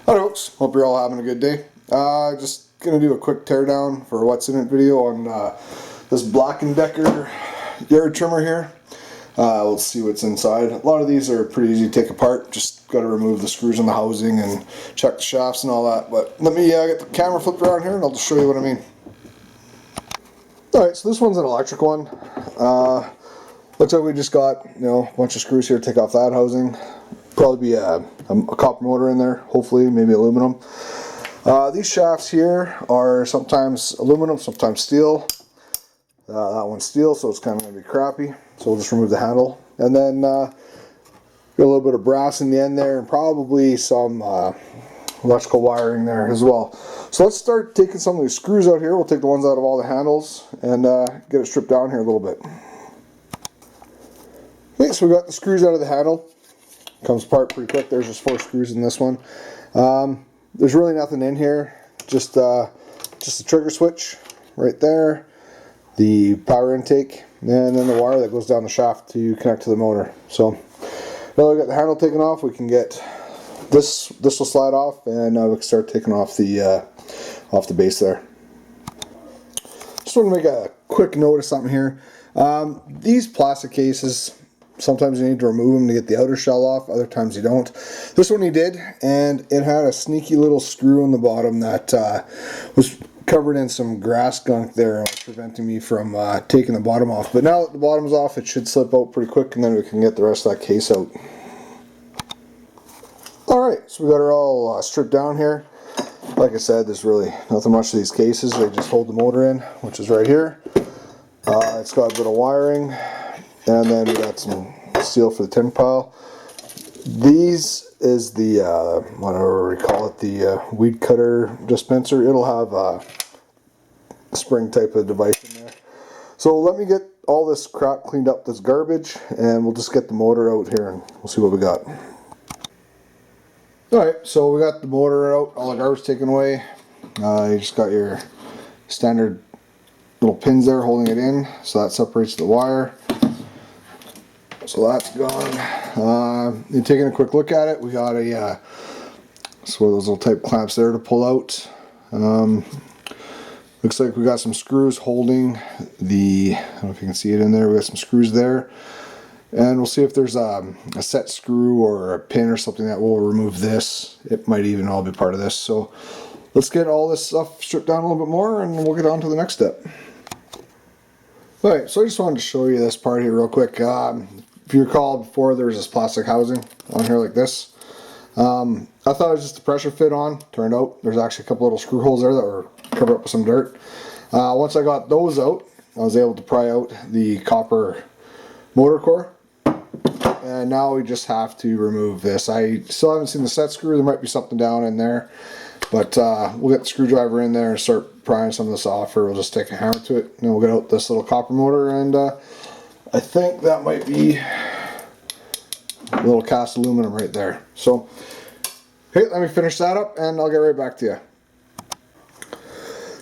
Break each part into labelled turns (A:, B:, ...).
A: Hi folks, hope you're all having a good day. Just gonna do a quick teardown for what's in it video on this Black & Decker yard trimmer here. We'll see what's inside. A lot of these are pretty easy to take apart. Just got to remove the screws in the housing and check the shafts and all that. But let me get the camera flipped around here and I'll just show you what I mean. Alright, so this one's an electric one. Looks like we just got, a bunch of screws here to take off that housing. Probably be a copper motor in there, hopefully, maybe aluminum. These shafts here are sometimes aluminum, sometimes steel. That one's steel, so it's kind of going to be crappy. So we'll just remove the handle. And then get a little bit of brass in the end there, and probably some electrical wiring there as well. So let's start taking some of these screws out here. We'll take the ones out of all the handles and get it stripped down here a little bit. Okay, so we got the screws out of the handle. Comes apart pretty quick. There's just 4 screws in this one. There's really nothing in here. Just the trigger switch right there, the power intake, and then the wire that goes down the shaft to connect to the motor. So now we got the handle taken off, we can get this will slide off, and we can start taking off the base there. Just want to make a quick note of something here. These plastic cases, sometimes you need to remove them to get the outer shell off, other times you don't. This one he did, and it had a sneaky little screw on the bottom that was covered in some grass gunk there, preventing me from taking the bottom off. But now that the bottom's off, it should slip out pretty quick, and then we can get the rest of that case out. Alright, so we got her all stripped down here. Like I said, there's really nothing much to these cases. They just hold the motor in, which is right here. It's got a bit of wiring, and then we got some steel for the tin pile. These is the whatever we call it, the weed cutter dispenser. It'll have a spring type of device in there. So let me get all this crap cleaned up, this garbage, and we'll just get the motor out here and we'll see what we got. Alright, so we got the motor out, all the garbage taken away. You just got your standard little pins there holding it in, so that separates the wire. So that's gone. You're taking a quick look at it. We got a so those little type clamps there to pull out. Looks like we got some screws holding the, I don't know if you can see it in there. We got some screws there, and we'll see if there's a set screw or a pin or something that will remove this. It might even all be part of this. So let's get all this stuff stripped down a little bit more, and we'll get on to the next step. Alright, so I just wanted to show you this part here real quick. If you recall, before there was this plastic housing on here like this. I thought it was just a pressure fit on. Turned out there's actually a couple little screw holes there that were covered up with some dirt. Once I got those out, I was able to pry out the copper motor core. And now we just have to remove this. I still haven't seen the set screw. There might be something down in there. But we'll get the screwdriver in there and start prying some of this off, or we'll just take a hammer to it. And then we'll get out this little copper motor, and I think that might be a little cast aluminum right there. So, hey, let me finish that up and I'll get right back to you.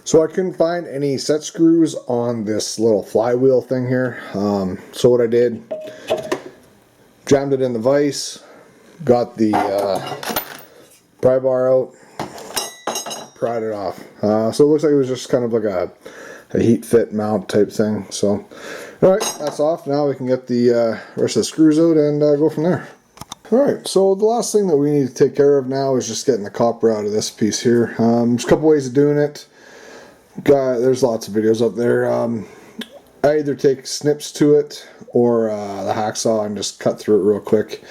A: So I couldn't find any set screws on this little flywheel thing here. So what I did, jammed it in the vise, got the pry bar out, pried it off. So it looks like it was just kind of like a heat fit mount type thing. So alright, that's off. Now we can get the rest of the screws out and go from there. Alright, so the last thing that we need to take care of now is just getting the copper out of this piece here. There's a couple ways of doing it. There's lots of videos up there. I either take snips to it or the hacksaw and just cut through it real quick.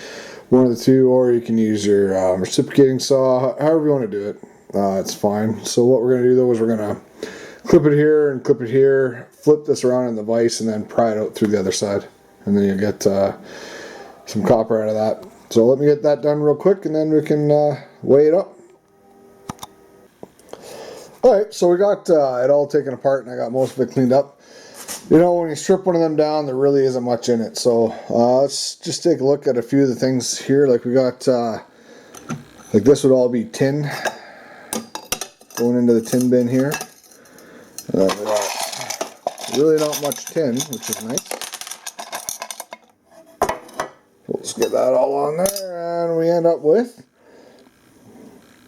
A: One of the two, or you can use your reciprocating saw, however you want to do it. It's fine. So what we're going to do though is we're going to clip it here and clip it here, flip this around in the vise, and then pry it out through the other side. And then you get some copper out of that. So let me get that done real quick, and then we can weigh it up. Alright, so we got it all taken apart, and I got most of it cleaned up. You know, when you strip one of them down, there really isn't much in it. So let's just take a look at a few of the things here. Like we got, like this would all be tin, going into the tin bin here. Really not much tin, which is nice. We'll just get that all on there, and we end up with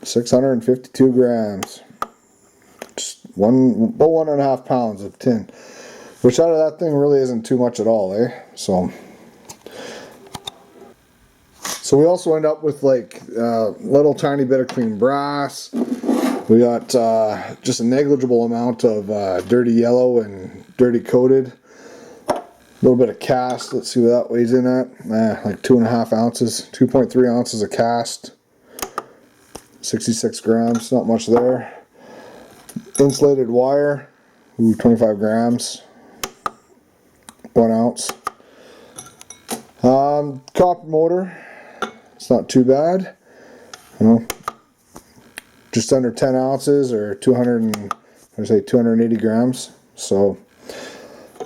A: 652 grams. Just about 1.5 pounds of tin. Which out of that thing really isn't too much at all, eh? So we also end up with like a little tiny bit of clean brass. We got just a negligible amount of dirty yellow and dirty coated. A little bit of cast. Let's see what that weighs in at. Like 2.5 ounces, 2.3 ounces of cast. 66 grams, not much there. Insulated wire, 25 grams. 1 ounce. Copper motor. It's not too bad. You know, just under 10 ounces or 280 grams. So,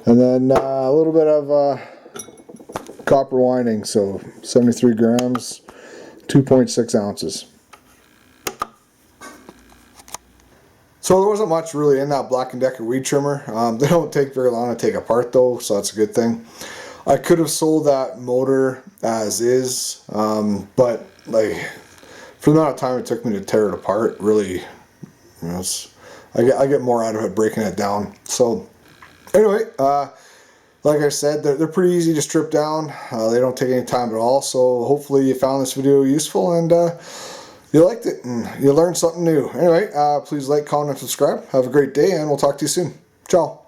A: and then a little bit of copper winding. So 73 grams, 2.6 ounces. So there wasn't much really in that Black & Decker weed trimmer. They don't take very long to take apart though, so that's a good thing. I could have sold that motor as is, but like for the amount of time it took me to tear it apart, really, you know, I get more out of it breaking it down. So anyway, like I said, they're pretty easy to strip down. They don't take any time at all. So hopefully you found this video useful and you liked it and you learned something new. Anyway, please like, comment, and subscribe. Have a great day, and we'll talk to you soon. Ciao.